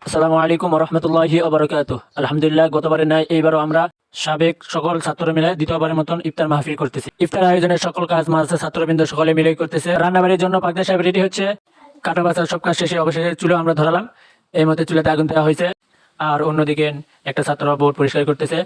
আসসালামু আলাইকুম রহমতুল্লাহি ওবারাকাতুহু। আলহামদুলিল্লাহ, গতবারের ন্যায় এইবারও আমরা সাবেক সকল ছাত্র মিলে দ্বিতীয়বারের মতন ইফতার মাহফিল করতেছি। ইফতার আয়োজনের সকল কাজ মাদ্রাসা ছাত্রবৃন্দ সকলে মিলে করতেছে। রান্নাবাড়ির জন্য পাকদা সাহেব রেডি হচ্ছে। কাটা বাছার সব কাজ শেষে অবশেষে চুলো আমরা ধরালাম। এই মধ্যে চুলাতে আগুন দেওয়া হয়েছে। আর অন্যদিকে একটা ছাত্র বোর্ড পরিষ্কার করতেছে।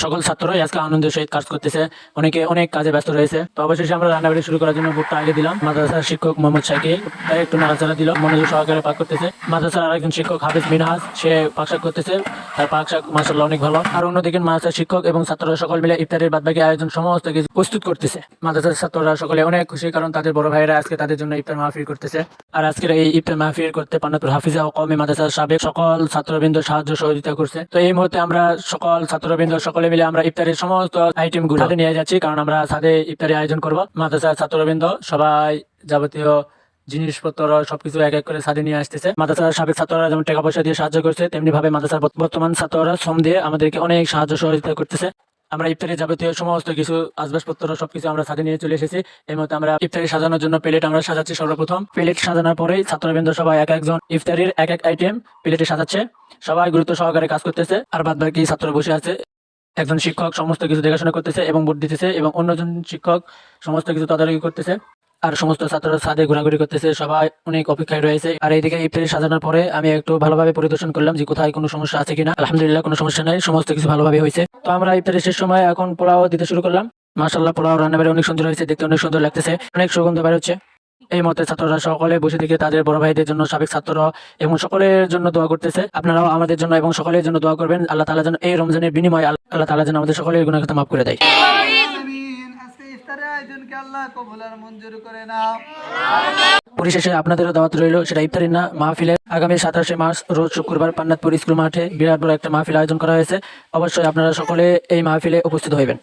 সকল ছাত্রই আজকে আনন্দের সহিত কাজ করতেছে। অনেকে অনেক কাজে ব্যস্ত রয়েছে। তো অবশেষে আমরা রান্নাবাড়ি শুরু করার জন্য বোর্ডটা আগে দিলাম। মাদ্রাসার শিক্ষক মোহাম্মদ শাকিল তাই একটু নাড়াচাড়া দিল, মনোযোগ সহকারে পাক করতেছে। মাদ্রাসার আরেকজন শিক্ষক হাফিজ মিনহাজ, সে পাক শাক করতেছে। তার পাক শাক মাশাআল্লাহ অনেক ভালো। আর অন্যদিকে মাদ্রাসার শিক্ষক এবং ছাত্ররা সকল মিলে ইফতারের বাদবাকি আয়োজন সমস্ত কিছু প্রস্তুত করতেছে। মাদ্রাসার ছাত্ররা সকলে অনেক খুশি, কারণ তাদের বড় ভাইয়েরা আজকে তাদের জন্য ইফতার মাহফিল করতেছে। আর আজকের এই ইফতার মাহফিল করতে পান্নাতুর হাফিজা ও কওমি মাদ্রাসার সাবেক সকল ছাত্রবৃন্দ সাহায্য সহযোগিতা করছে। তো এই মুহূর্তে আমরা সকল ছাত্রবৃন্দ সকলে মিলে আমরা ইফতারের সমস্ত আইটেম গুলো নিয়ে যাচ্ছি, কারণ আমরা সাথে ইফতারি আয়োজন করব। মাদ্রাসার ছাত্রবৃন্দ সবাই যাবতীয় জিনিসপত্র সবকিছু এক এক করে সাথে নিয়ে আসতেছে। মাদ্রাসার সাবেক ছাত্ররা যেমন টাকা পয়সা দিয়ে সাহায্য করছে, তেমনি ভাবে মাদ্রাসার বর্তমান ছাত্ররা শ্রম দিয়ে আমাদেরকে অনেক সাহায্য সহযোগিতা করতেছে। আমরা ইফতারে যাবতীয় সমস্ত কিছু আসবাবপত্র সবকিছু আমরা সাথে নিয়ে চলে এসেছি। এই মধ্যে আমরা ইফতারি সাজানোর জন্য প্লেট আমরা সাজাচ্ছি। সর্বপ্রথম প্লেট সাজানোর পরেই ছাত্রবৃন্দ সবাই এক একজন ইফতারির এক এক আইটেম প্লেটে সাজাচ্ছে। সবাই গুরুত্ব সহকারে কাজ করতেছে। আর বাদ বাকি ছাত্র বসে আছে। একজন শিক্ষক সমস্ত কিছু দেখাশোনা করতেছে এবং ভোট দিতেছে, এবং অন্যজন শিক্ষক সমস্ত কিছু তদারকি করতেছে। আর সমস্ত ছাত্ররা ছাদে ঘোরাঘুরি করতেছে, সবাই অনেক অপেক্ষায় রয়েছে। আর এইদিকে ইফতারি সাজানোর পরে আমি একটু ভালোভাবে পরিদর্শন করলাম যে কোথায় কোনো সমস্যা আছে কিনা। আলহামদুলিল্লাহ, কোনো সমস্যা নাই, সমস্ত কিছু ভালোভাবে হয়েছে। তো আমরা ইফতারের শেষ সময় এখন পোলাও দিতে শুরু করলাম। মাশাআল্লাহ, পোলাও রান্নাবাড়ি অনেক সুন্দর হয়েছে, দেখতে অনেক সুন্দর লাগতেছে, অনেক সুগন্ধ বের হচ্ছে। এই মতে ছাত্ররা সকলে বসে থেকে তাদের বড় ভাইদের জন্য, সাবেক ছাত্র এবং সকলের জন্য দোয়া করতেছে। আপনারাও আমাদের জন্য এবং সকলের জন্য দোয়া করবেন। আল্লাহ তাআলা যেন এই রমজানের বিনিময়ে আল্লাহ তাআলা যেন আমাদের সকলের গুনাহ মাফ করে দেয়। পরিশেষে আপনাদেরও দাওয়াত রইল, সেটা ইফতারি না, মাহফিলের। আগামী 27 মার্চ রোজ শুক্রবার পান্নাতপুর স্কুল মাঠে বিরাট বড় একটা মাহফিল আয়োজন করা হয়েছে। অবশ্যই আপনারা সকলে এই মাহফিলে উপস্থিত হইবেন।